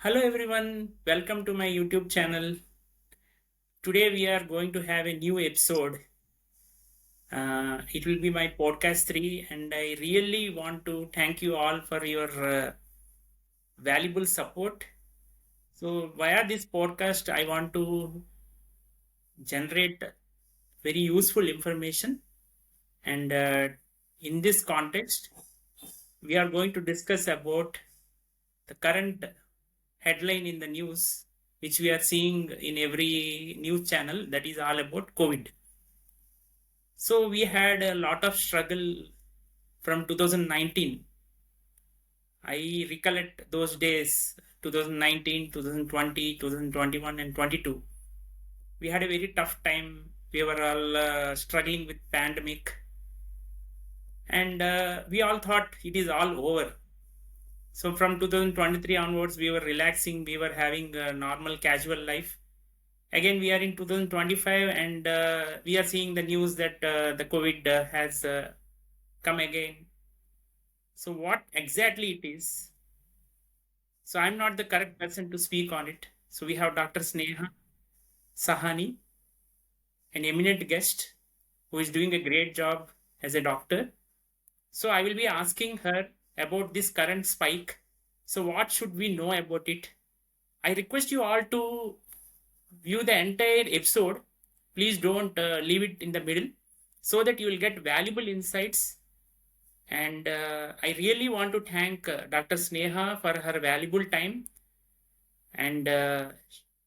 Hello everyone, welcome to my YouTube channel. Today we are going to have a new episode. It will be my podcast 3, and I really want to thank you all for your valuable support. So, via this podcast, I want to generate very useful information, and in this context, we are going to discuss about the current headline in the news, which we are seeing in every news channel, that is all about COVID. So we had a lot of struggle from 2019. I recollect those days, 2019, 2020, 2021, and 22. We had a very tough time. We were all struggling with pandemic, and we all thought it is all over. So from 2023 onwards, we were relaxing. We were having a normal, casual life. Again, we are in 2025, and we are seeing the news that the COVID has come again. So what exactly it is? So I'm not the correct person to speak on it. So we have Dr. Sneha Sahani, an eminent guest who is doing a great job as a doctor. So I will be asking her about this current spike. So what should we know about it? I request you all to view the entire episode. Please don't leave it in the middle so that you will get valuable insights. And I really want to thank Dr. Sneha for her valuable time. And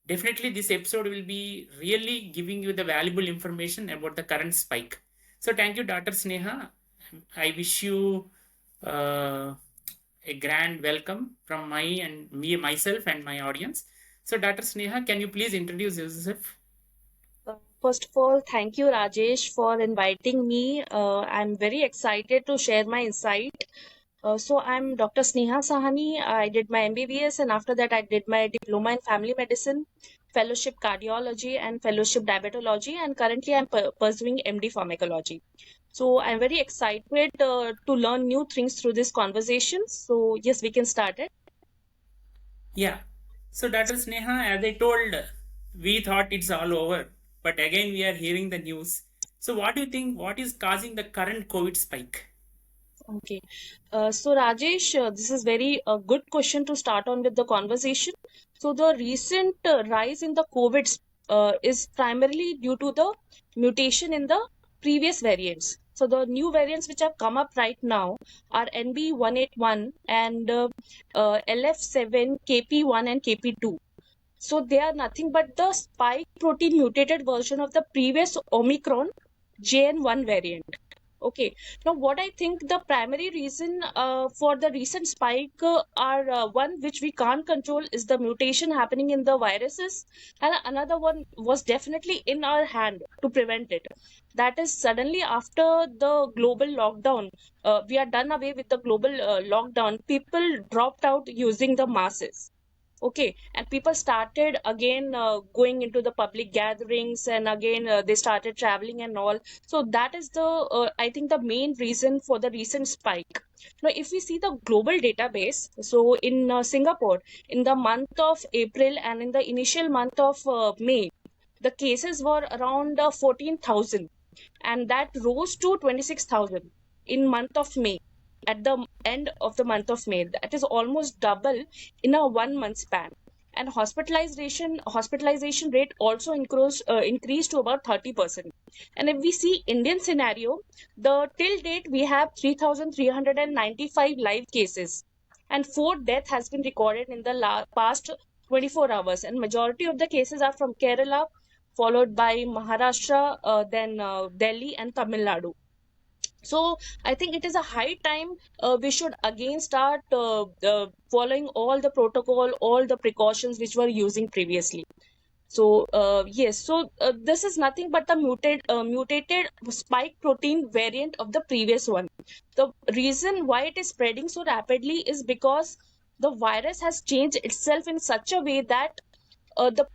definitely, this episode will be really giving you the valuable information about the current spike. So, thank you, Dr. Sneha. I wish you a grand welcome from myself, and my audience. So, Dr. Sneha, can you please introduce yourself? First of all, thank you, Rajesh, for inviting me. I'm very excited to share my insight. I'm Dr. Sneha Sahani. I did my MBBS, and after that, I did my diploma in family medicine, fellowship cardiology, and fellowship diabetology. And currently, I'm pursuing MD pharmacology. So I'm very excited to learn new things through this conversation. So yes, we can start it. Yeah. So, Dr. Sneha, as I told, we thought it's all over, but again, we are hearing the news. So, what do you think? What is causing the current COVID spike? Okay. Rajesh, this is very good question to start on with the conversation. So the recent rise in the COVID is primarily due to the mutation in the previous variants. So the new variants which have come up right now are NB.1.8.1 and LF.7, KP1 and KP2. So they are nothing but the spike protein mutated version of the previous Omicron JN1 variant. Okay. Now, what I think the primary reason for the recent spike are one which we can't control is the mutation happening in the viruses, and another one was definitely in our hand to prevent it. That is suddenly after the global lockdown, we are done away with the global lockdown. People dropped out using the masses. Okay, and people started again going into the public gatherings, and again they started traveling and all. So that is the I think the main reason for the recent spike. Now if we see the global database, so in Singapore, in the month of April and in the initial month of May, the cases were around 14,000, and that rose to 26,000 in month of May. At the end of the month of May, that is almost double in a 1 month span. And hospitalization rate also increased to about 30%. And if we see Indian scenario, the till date we have 3,395 live cases, and 4 death has been recorded in the past 24 hours, and majority of the cases are from Kerala, followed by Maharashtra, then Delhi and Tamil Nadu. So I think it is a high time we should again start following all the protocol, all the precautions which were using previously. So yes, so this is nothing but the mutated spike protein variant of the previous one. The reason why it is spreading so rapidly is because the virus has changed itself in such a way that the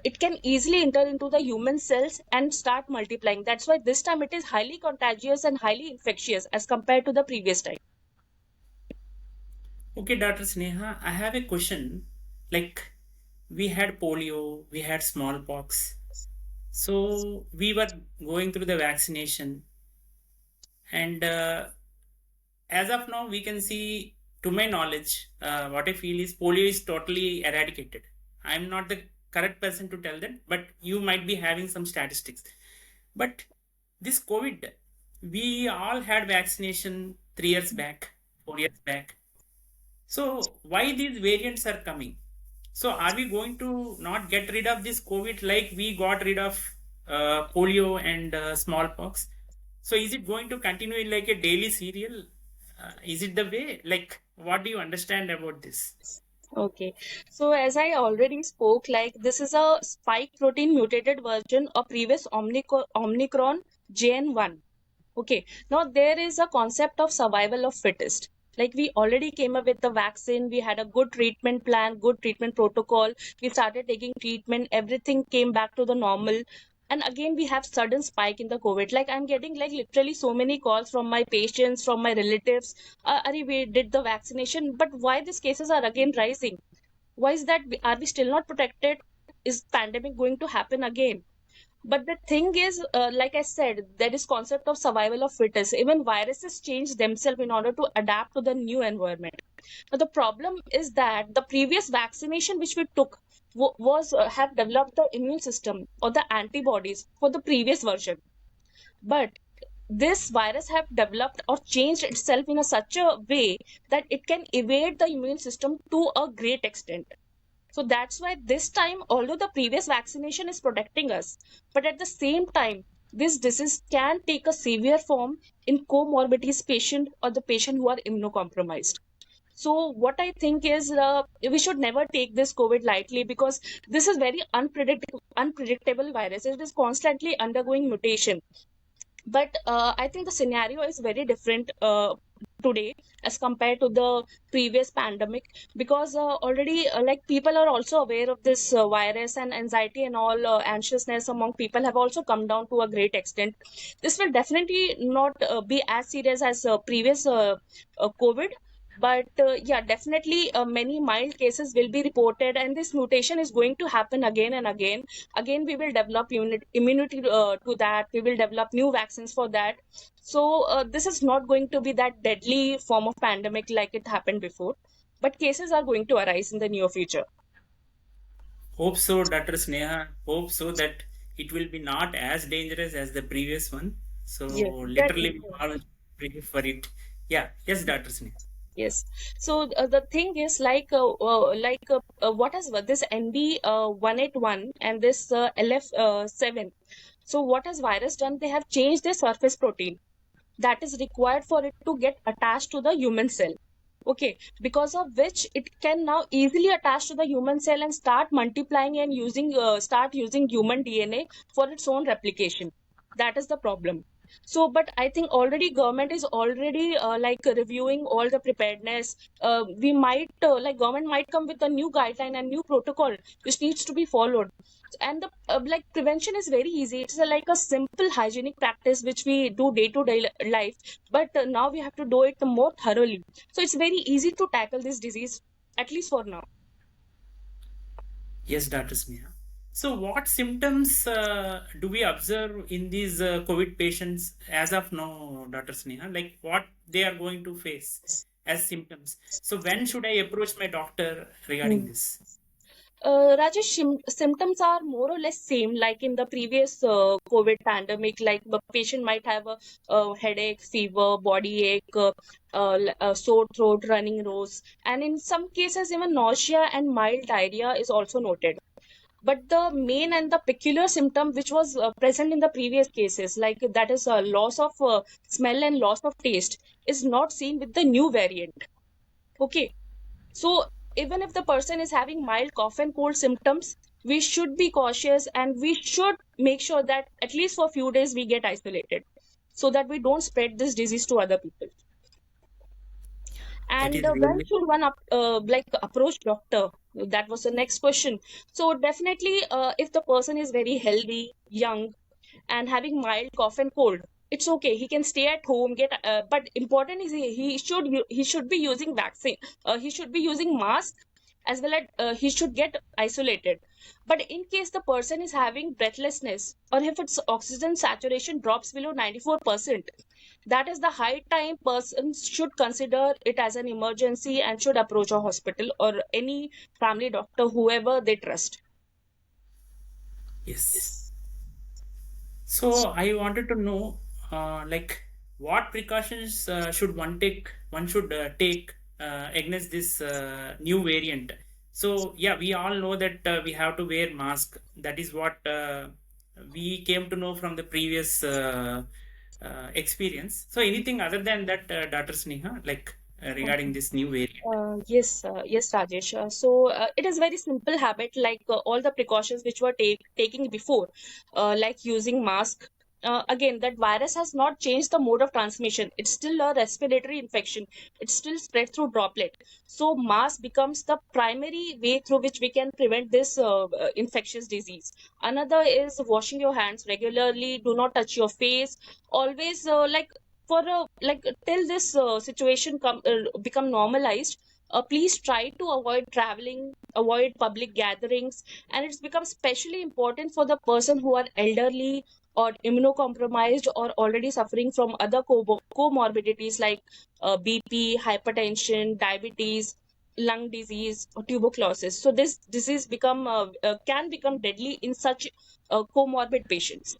it can easily enter into the human cells and start multiplying. That's why this time it is highly contagious and highly infectious as compared to the previous time. Okay, Dr. Sneha, I have a question. Like we had polio, we had smallpox. So we were going through the vaccination, and as of now, we can see, to my knowledge, what I feel is polio is totally eradicated. I'm not the correct person to tell that, but you might be having some statistics. But this COVID, we all had vaccination 3 years back, 4 years back. So why these variants are coming? So are we going to not get rid of this COVID like we got rid of polio and smallpox? So is it going to continue like a daily serial? Is it the way? Like, what do you understand about this? Okay. So as I already spoke, like this is a spike protein mutated version of previous Omicron JN1. Okay, now there is a concept of survival of fittest. Like we already came up with the vaccine, we had a good treatment plan, good treatment protocol. We started taking treatment, everything came back to the normal. And again, we have sudden spike in the COVID. Like I'm getting like literally so many calls from my patients, from my relatives. Are we did the vaccination, but why these cases are again rising? Why is that? Are we still not protected? Is pandemic going to happen again? But the thing is, like I said, there is concept of survival of fittest. Even viruses change themselves in order to adapt to the new environment. Now the problem is that the previous vaccination which we took was have developed the immune system or the antibodies for the previous version. But this virus have developed or changed itself in a such a way that it can evade the immune system to a great extent. So that's why this time, although the previous vaccination is protecting us, but at the same time, this disease can take a severe form in comorbidities patient or the patient who are immunocompromised. So what I think is we should never take this COVID lightly because this is very unpredictable virus. It is constantly undergoing mutation. But I think the scenario is very different today as compared to the previous pandemic because already like people are also aware of this virus and anxiety and all anxiousness among people have also come down to a great extent. This will definitely not be as serious as previous COVID. But yeah, definitely many mild cases will be reported, and this mutation is going to happen again and again. Again, we will develop immunity to that. We will develop new vaccines for that. So this is not going to be that deadly form of pandemic like it happened before, but cases are going to arise in the near future. Hope so, Dr. Sneha. Hope so that it will be not as dangerous as the previous one. So Yes, literally, exactly. we all pray for it. Yeah. Yes, Dr. Sneha. Yes. So the thing is what is this NB.1.8.1 and this LF.7. So what has virus done? They have changed their surface protein that is required for it to get attached to the human cell. Okay, because of which it can now easily attach to the human cell and start multiplying and start using human DNA for its own replication. That is the problem. So but I think already government is already like reviewing all the preparedness. We might like government might come with a new guideline and new protocol which needs to be followed. And the like prevention is very easy. It's like a simple hygienic practice which we do day to day life, but now we have to do it more thoroughly. So it's very easy to tackle this disease, at least for now. Yes, Dr. Sneha. So, what symptoms do we observe in these COVID patients as of now, Dr. Sneha? Like what they are going to face as symptoms. So, when should I approach my doctor regarding Hmm. this? Rajesh, symptoms are more or less same like in the previous COVID pandemic. Like the patient might have a headache, fever, body ache, sore throat, running nose, and in some cases even nausea and mild diarrhea is also noted. But the main and the peculiar symptom which was present in the previous cases, like that is loss of smell and loss of taste, is not seen with the new variant. Okay, so even if the person is having mild cough and cold symptoms, we should be cautious and we should make sure that at least for a few days we get isolated so that we don't spread this disease to other people. That And is when really should one like approach doctor? That was the next question. So definitely, if the person is very healthy, young, and having mild cough and cold, it's okay. He can stay at home. But important is he should be using vaccine. He should be using mask as well as he should get isolated. But in case the person is having breathlessness, or if its oxygen saturation drops below 94%, that is the high time persons should consider it as an emergency and should approach a hospital or any family doctor, whoever they trust. Yes. So I wanted to know, like, what precautions should one take? One should take against this new variant. So yeah, we all know that we have to wear mask. That is what we came to know from the previous experience. So anything other than that, Dr. Sneha, like regarding this new variant? Yes, Rajesh. So it is very simple habit, like all the precautions which were taking before, like using mask. Again, that virus has not changed the mode of transmission. It's still a respiratory infection. It's still spread through droplet. So mask becomes the primary way through which we can prevent this infectious disease. Another is washing your hands regularly. Do not touch your face. Always for like till this situation become normalized, please try to avoid traveling, avoid public gatherings, and it's become especially important for the person who are elderly or immunocompromised or already suffering from other comorbidities like bp, hypertension, diabetes, lung disease, or tuberculosis. So this disease can become deadly in such comorbid patients.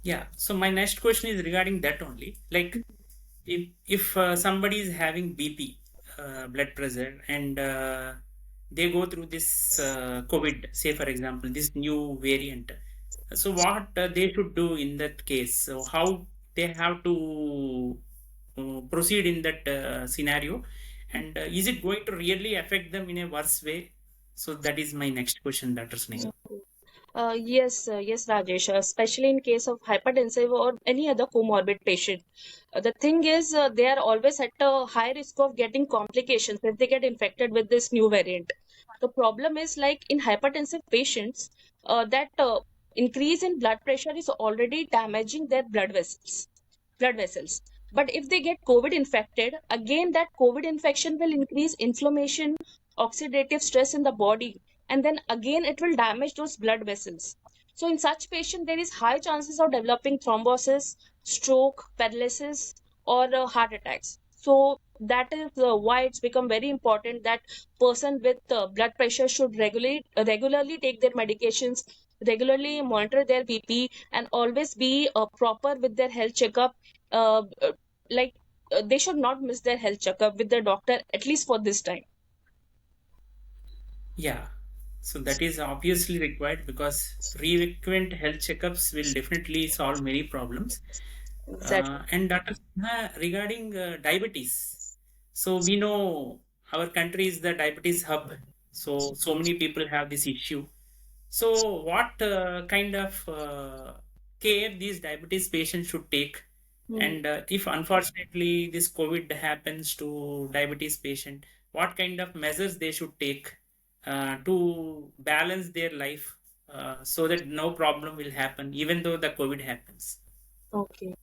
Yeah. So my next question is regarding that only. Like, if somebody is having BP, blood pressure, and they go through this COVID, say for example, this new variant. So what they should do in that case? So how they have to proceed in that scenario, and is it going to really affect them in a worse way? So that is my next question, Dr. Sneha. Yes, Rajesh, especially in case of hypertensive or any other comorbid patient. The thing is, they are always at a high risk of getting complications if they get infected with this new variant. The problem is like in hypertensive patients, that increase in blood pressure is already damaging their blood vessels. But if they get COVID infected, again, that COVID infection will increase inflammation, oxidative stress in the body, and then again it will damage those blood vessels. So in such patient, there is high chances of developing thrombosis, stroke, paralysis, or heart attacks. So that is why it's become very important that person with blood pressure should regularly take their medications, regularly monitor their BP, and always be proper with their health checkup. Uh, uh, like uh, they should not miss their health checkup with their doctor at least for this time. Yeah, so that is obviously required because frequent health checkups will definitely solve many problems. Exactly. And Dr. Sinha, regarding diabetes, so we know our country is the diabetes hub. So many people have this issue. So what kind of care these diabetes patients should take? Hmm. And if unfortunately this COVID happens to diabetes patient, what kind of measures they should take to balance their life so that no problem will happen, even though the COVID happens. Okay.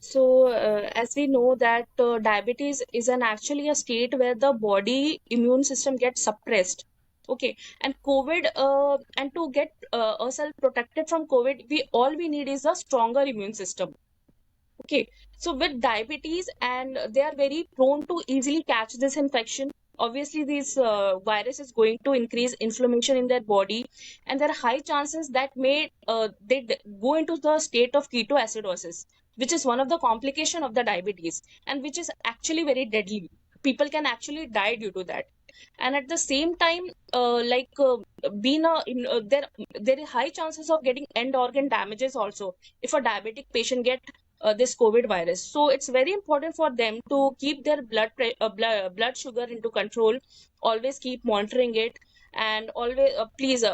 So, as we know that diabetes is an actually a state where the body immune system gets suppressed. Okay, and COVID, and to get ourselves protected from COVID, we need is a stronger immune system. Okay, so with diabetes, and they are very prone to easily catch this infection. Obviously, this virus is going to increase inflammation in their body, and there are high chances that go into the state of ketoacidosis, which is one of the complication of the diabetes, and which is actually very deadly. People can actually die due to that. And at the same time, being there is high chances of getting end organ damages also if a diabetic patient get this COVID virus. So it's very important for them to keep their blood sugar into control, always keep monitoring it, and always please,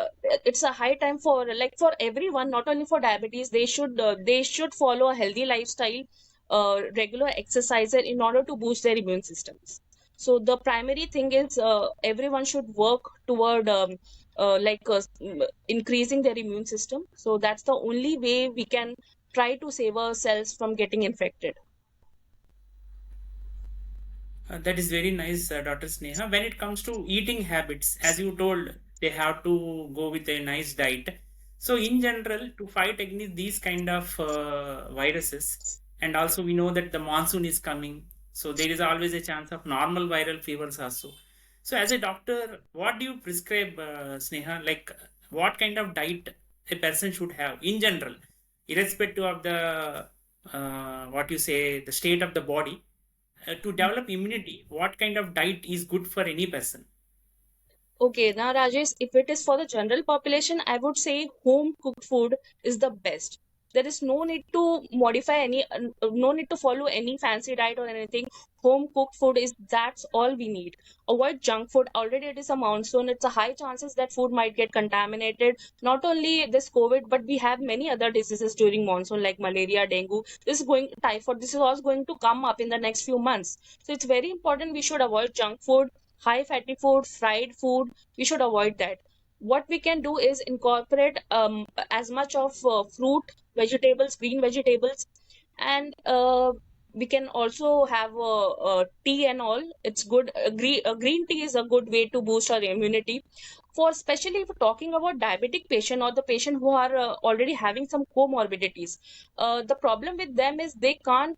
it's a high time for like for everyone, not only for diabetes. They should follow a healthy lifestyle, regular exercise in order to boost their immune systems. So the primary thing is everyone should work toward increasing their immune system. So that's the only way we can try to save ourselves from getting infected. That is very nice, Dr. Sneha. When it comes to eating habits, as you told, they have to go with a nice diet. So, in general, to fight against these kind of viruses, and also we know that the monsoon is coming, so there is always a chance of normal viral fevers also. So, as a doctor, what do you prescribe, Sneha? Like, what kind of diet a person should have in general, irrespective of the what you say, the state of the body, to develop immunity, what kind of diet is good for any person? Okay, now Rajesh, if it is for the general population, I would say home cooked food is the best. There is no need to modify no need to follow any fancy diet or anything. Home cooked food is that's all we need. Avoid junk food. Already it is a monsoon. It's a high chances that food might get contaminated. Not only this COVID, but we have many other diseases during monsoon like malaria, dengue. This is going typhoid. This is also going to come up in the next few months. So it's very important we should avoid junk food, high fatty food, fried food. We should avoid that. What we can do is incorporate as much of fruit, vegetables, green vegetables, and we can also have tea and all. It's good. Green tea is a good way to boost our immunity. For especially if we're talking about diabetic patient or the patient who are already having some comorbidities, the problem with them is they can't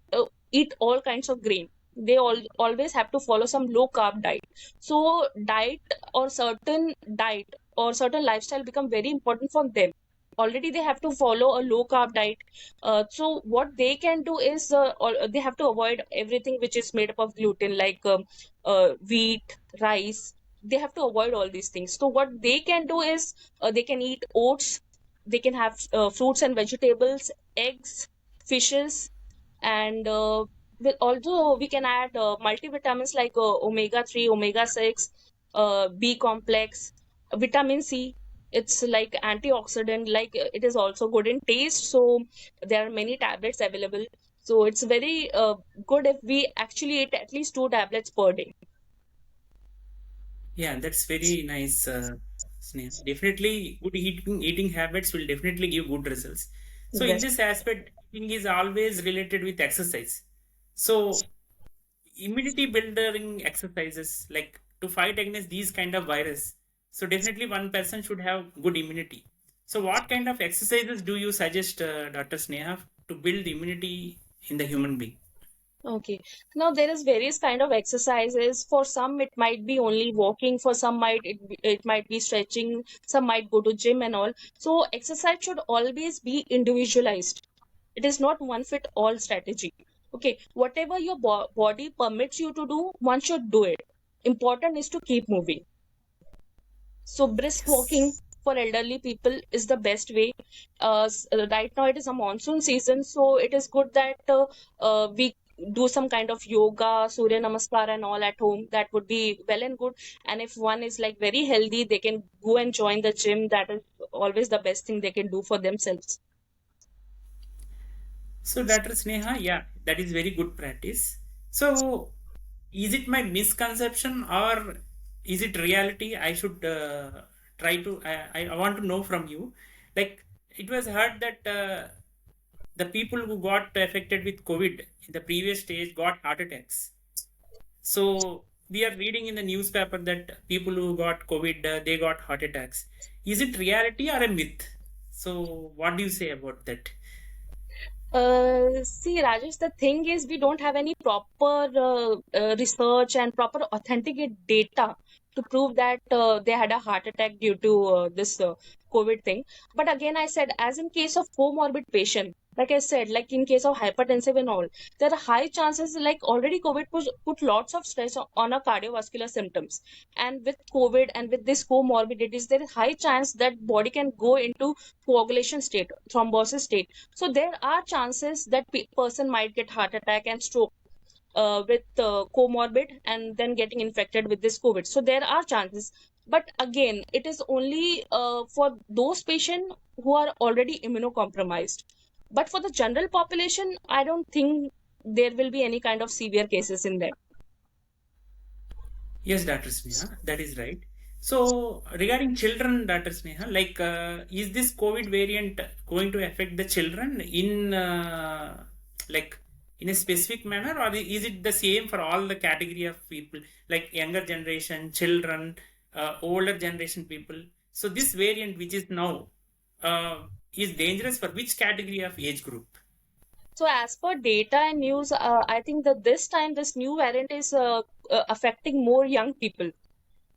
eat all kinds of grain. They always have to follow some low carb diet. So diet or certain lifestyle become very important for them. Already they have to follow a low carb diet. So what they can do is they have to avoid everything which is made up of gluten, like wheat, rice. They have to avoid all these things. So what they can do is they can eat oats. They can have fruits and vegetables, eggs, fishes, and also we can add multivitamins like omega 3, omega 6, B complex, vitamin C. It's like antioxidant, like it is also good in taste. So there are many tablets available. So it's very good if we actually eat at least two tablets per day. Yeah, that's very nice, Sneha. Definitely, good eating habits will definitely give good results. So, in Yes. this aspect, eating is always related with exercise. So, immunity building exercises like to fight against these kind of virus. So, definitely, one person should have good immunity. So, what kind of exercises do you suggest, Dr. Sneha, to build immunity in the human being? Okay. Now there is various kind of exercises. For some it might be only walking, for some it might be stretching, some might go to gym and all. So exercise should always be individualized. It is not one fit all strategy. Okay, whatever your body permits you to do, one should do it. Important is to keep moving. So brisk walking Yes. for elderly people is the best way. Right now it is a monsoon season, so it is good that we do some kind of yoga, Surya Namaskar and all at home. That would be well and good. And if one is like very healthy, they can go and join the gym. That is always the best thing they can do for themselves. So, Dr. Sneha, yeah, that is very good practice. So, is it my misconception or is it reality? I should try to. I want to know from you. Like it was heard that the people who got affected with COVID in the previous stage got heart attacks. So we are reading in the newspaper that people who got COVID they got heart attacks. Is it reality or a myth? So what do you say about that? See, Rajesh, the thing is, we don't have any proper research and proper authenticate data to prove that they had a heart attack due to this COVID thing. But again, I said, as in case of comorbid patient, like I said, like in case of hypertensive and all, there are high chances, like already COVID put lots of stress on our cardiovascular symptoms. And with COVID and with this comorbidities, there is high chance that body can go into coagulation state, thrombosis state. So there are chances that person might get heart attack and stroke with comorbid and then getting infected with this COVID. So there are chances. But again, it is only for those patients who are already immunocompromised. But for the general population, I don't think there will be any kind of severe cases in them. Yes, Dr. Sneha, that is right. So, regarding children, Dr. Sneha, like, is this COVID variant going to affect the children in, like, in a specific manner, or is it the same for all the category of people, like younger generation, children, older generation people? So this variant, which is now, is dangerous for which category of age group? So as per data and news, I think that this time this new variant is affecting more young people.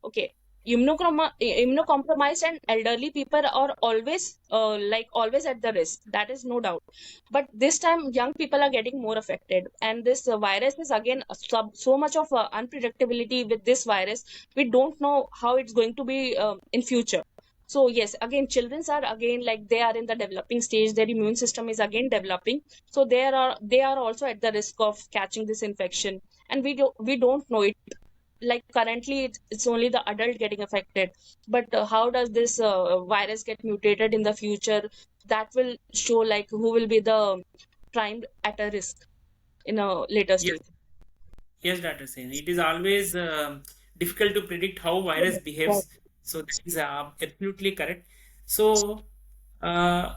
Okay. Immunocompromised and elderly people are always always at the risk. That is no doubt. But this time, young people are getting more affected, and this virus is again so much of unpredictability with this virus. We don't know how it's going to be in future. So yes, again, childrens are again like they are in the developing stage. Their immune system is again developing, so they are also at the risk of catching this infection, and we don't know it. Like currently it's only the adult getting affected, but how does this virus get mutated in the future? That will show like who will be the primed at a risk in a later Yes, stage. yes, Dr. Sen. It is always difficult to predict how virus Right. behaves. So that is absolutely correct. So, uh,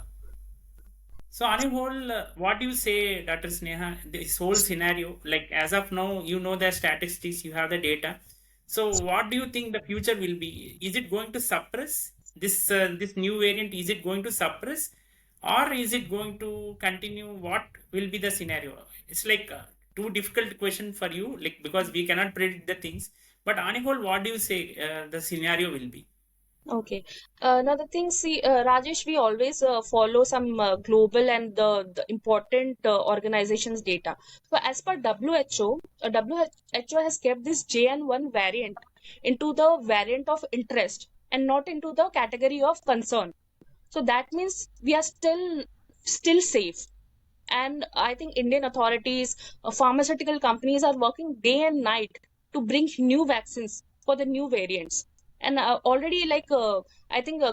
so on a whole, what do you say, Dr. Sneha? This whole scenario, like as of now, you know the statistics, you have the data. So, what do you think the future will be? Is it going to suppress this new variant? Is it going to suppress, or is it going to continue? What will be the scenario? It's like too difficult question for you, like because we cannot predict the things. But on a whole, what do you say the scenario will be? Okay. Now the thing, see, Rajesh, we always follow some global and the important organizations data. So as per WHO, WHO has kept this JN1 variant into the variant of interest and not into the category of concern. So that means we are still safe. And I think Indian authorities, pharmaceutical companies are working day and night to bring new vaccines for the new variants. And already, I think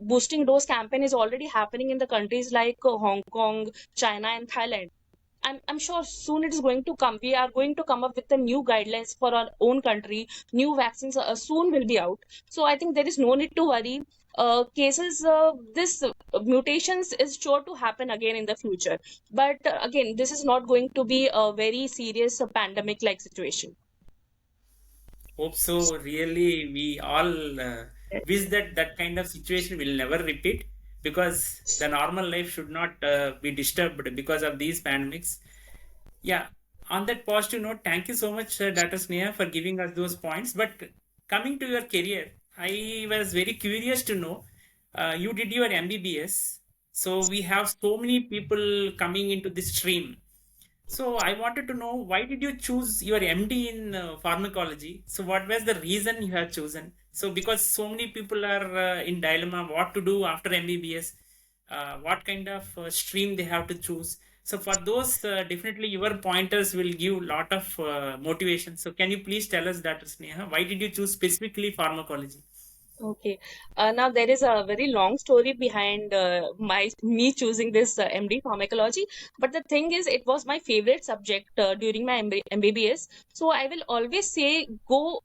boosting dose campaign is already happening in the countries like Hong Kong, China, and Thailand. I'm sure soon it is going to come. We are going to come up with the new guidelines for our own country. New vaccines soon will be out. So I think there is no need to worry. Cases, this mutations is sure to happen again in the future. But again, this is not going to be a very serious pandemic like situation. Hope so. Really, we all wish that that kind of situation will never repeat, because the normal life should not be disturbed because of these pandemics. Yeah, on that positive note, thank you so much, Dr. Sneha, for giving us those points. But coming to your career, I was very curious to know, you did your MBBS. So we have so many people coming into this stream. So I wanted to know, why did you choose your MD in pharmacology? So what was the reason you have chosen? So because so many people are in dilemma what to do after MBBS, what kind of stream they have to choose. So for those, definitely your pointers will give lot of motivation. So can you please tell us, Dr. Sneha, why did you choose specifically pharmacology? Okay. Now there is a very long story behind my me choosing this MD pharmacology. But the thing is, it was my favorite subject during my MBBS. So I will always say go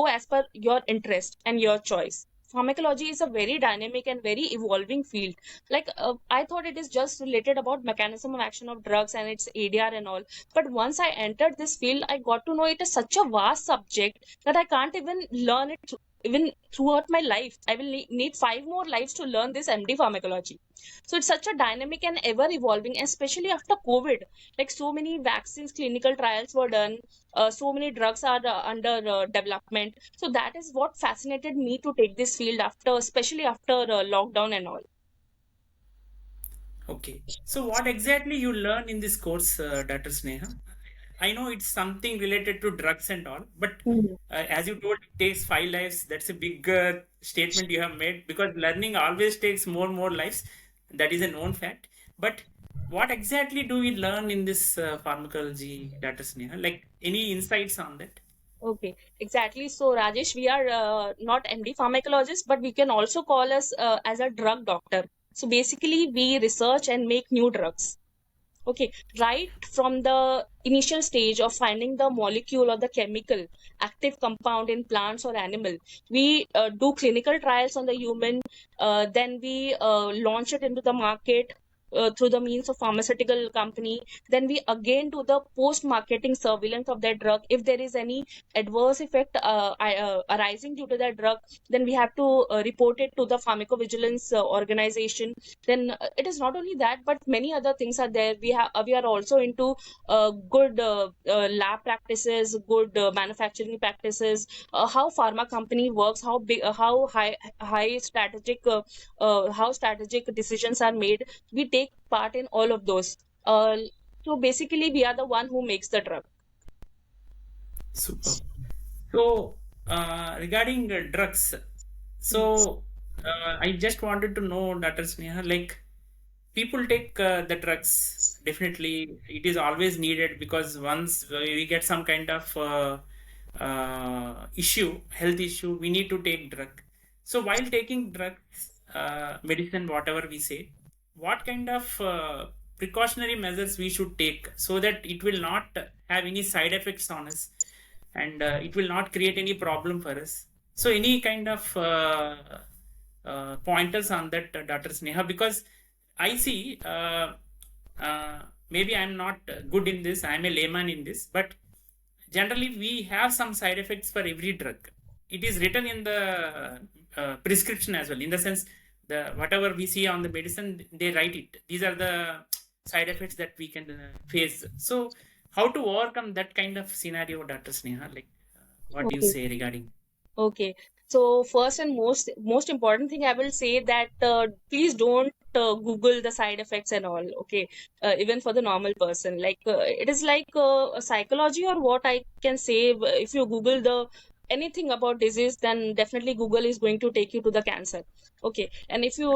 as per your interest and your choice. Pharmacology is a very dynamic and very evolving field. I thought it is just related about mechanism of action of drugs and its ADR and all. But once I entered this field, I got to know it is such a vast subject that I can't even learn it even throughout my life. I will need 5 more lives to learn this MD pharmacology. So it's such a dynamic and ever evolving, especially after COVID. Like so many vaccines, clinical trials were done, so many drugs are under development. So that is what fascinated me to take this field after, especially after lockdown and all. Okay. So what exactly you learn in this course, Dr. Sneha? I know it's something related to drugs and all, but Mhm. as you told, it takes 5 lives. That's a big statement you have made, because learning always takes more and more lives. That is a known fact. But what exactly do we learn in this pharmacology, Dr. Sneha? Like any insights on that? Okay, exactly. So, Rajesh, we are not MD pharmacologists, but we can also call us as a drug doctor. So, basically, we research and make new drugs. Okay, right from the initial stage of finding the molecule or the chemical active compound in plants or animal, we do clinical trials on the human, then we launch it into the market. through the means of pharmaceutical company. Then we again do the post marketing surveillance of that drug. If there is any adverse effect arising due to that drug, then we have to report it to the pharmacovigilance organization. Then it is not only that, but many other things are there. We are also into good lab practices, good manufacturing practices, how pharma company works, how big, how high strategic, how strategic decisions are made. We take part in all of those. Uh, so basically, we are the one who makes the drug. Super. So, regarding drugs, Yes. so I just wanted to know, Dr. Sneha, like people take the drugs. Definitely, it is always needed because once we get some kind of issue, health issue, we need to take drug. So, while taking drugs, medicine, whatever we say, what kind of precautionary measures we should take so that it will not have any side effects on us and it will not create any problem for us. So, any kind of pointers on that, Dr. Sneha, because I see maybe I'm not good in this, I'm a layman in this, but generally we have some side effects for every drug. It is written in the prescription as well, in the sense the whatever we see on the medicine, they write it. These are the side effects that we can face. So, how to overcome that kind of scenario, Dr. Sneha? Like, what do you Okay. say regarding? Okay. So first and most important thing I will say that please don't Google the side effects and all. Okay, even for the normal person, like it is like a psychology or what I can say. If you Google the anything about disease, then definitely Google is going to take you to the cancer. Okay, and if you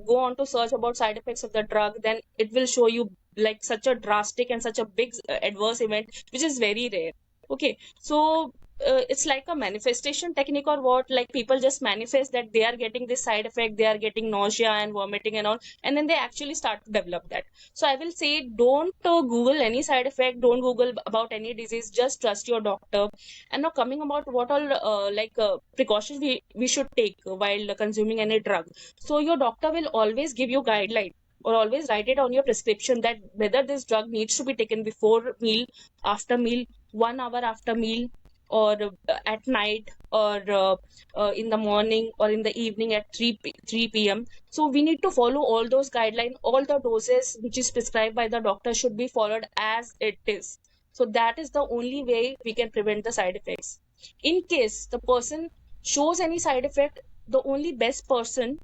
go on to search about side effects of the drug, then it will show you like such a drastic and such a big adverse event, which is very rare. Okay, so it's like a manifestation technique or what, like people just manifest that they are getting this side effect, they are getting nausea and vomiting and all, and then they actually start to develop that. So I will say don't Google any side effect, don't Google about any disease, just trust your doctor. And now coming about what all precautions we should take while consuming any drug. So your doctor will always give you guideline or always write it on your prescription that whether this drug needs to be taken before meal, after meal, 1 hour after meal, or at night, or in the morning or in the evening at 3 p.m. So we need to follow all those guidelines. All the doses which is prescribed by the doctor should be followed as it is. So that is the only way we can prevent the side effects. In case the person shows any side effect, the only best person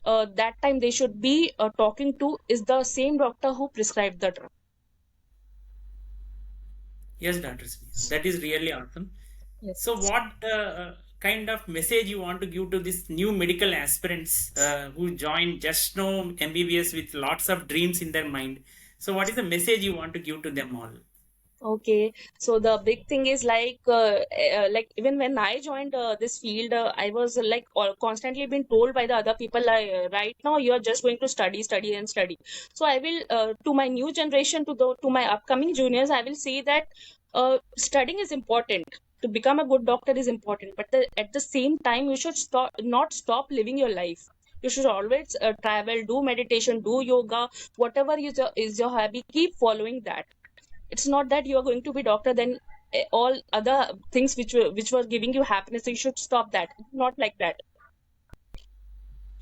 that time they should be talking to is the same doctor who prescribed the drug. Yes, Dr. Sneha, that is really awesome. So, Yes. what kind of message you want to give to this new medical aspirants who join just now MBBS with lots of dreams in their mind? So, what is the message you want to give to them all? Okay, so the big thing is like even when I joined this field, I was constantly been told by the other people, like, right now you are just going to study, study, and study. So I will to my new generation, to my upcoming juniors, I will say that studying is important. To become a good doctor is important, but at the same time, you should not stop living your life. You should always travel, do meditation, do yoga, whatever is your hobby. Keep following that. It's not that you are going to be doctor, then all other things which were giving you happiness, you should stop that. It's not like that.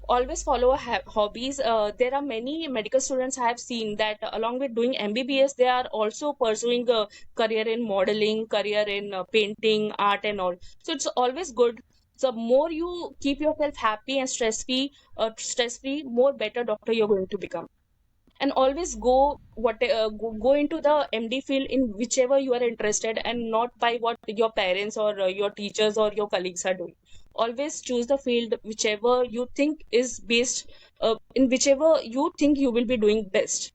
Always follow hobbies. There are many medical students I have seen that along with doing MBBS, they are also pursuing a career in modeling, career in painting, art, and all. So it's always good. The more you keep yourself happy and stress free, more better doctor you're going to become. And always go into the MD field in whichever you are interested, and not by what your parents or your teachers or your colleagues are doing. Always choose the field whichever you think is based in whichever you think you will be doing best.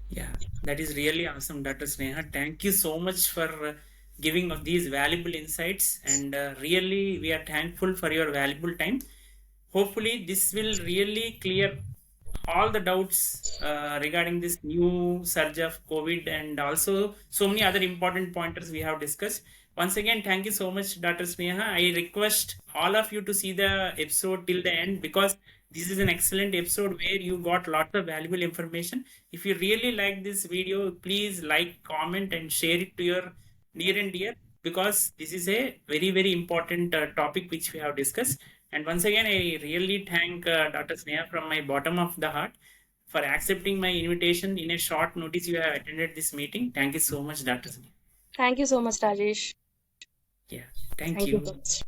Yeah, that is really awesome, Dr. Sneha. Thank you so much for giving of these valuable insights, and really, we are thankful for your valuable time. Hopefully, this will really clear all the doubts regarding this new surge of COVID and also so many other important pointers we have discussed. Once again, thank you so much, Dr. Sneha. I request all of you to see the episode till the end because This is an excellent episode where you got lots of valuable information. If you really like this video, please like, comment, and share it to your near and dear, because this is a very, very important topic which we have discussed. And once again, I really thank Dr. Sneha from my bottom of the heart for accepting my invitation in a short notice. You have attended this meeting. Thank you so much, Dr. Sneha. Thank you so much, Rajesh. Yeah, thank Thank you you. so much.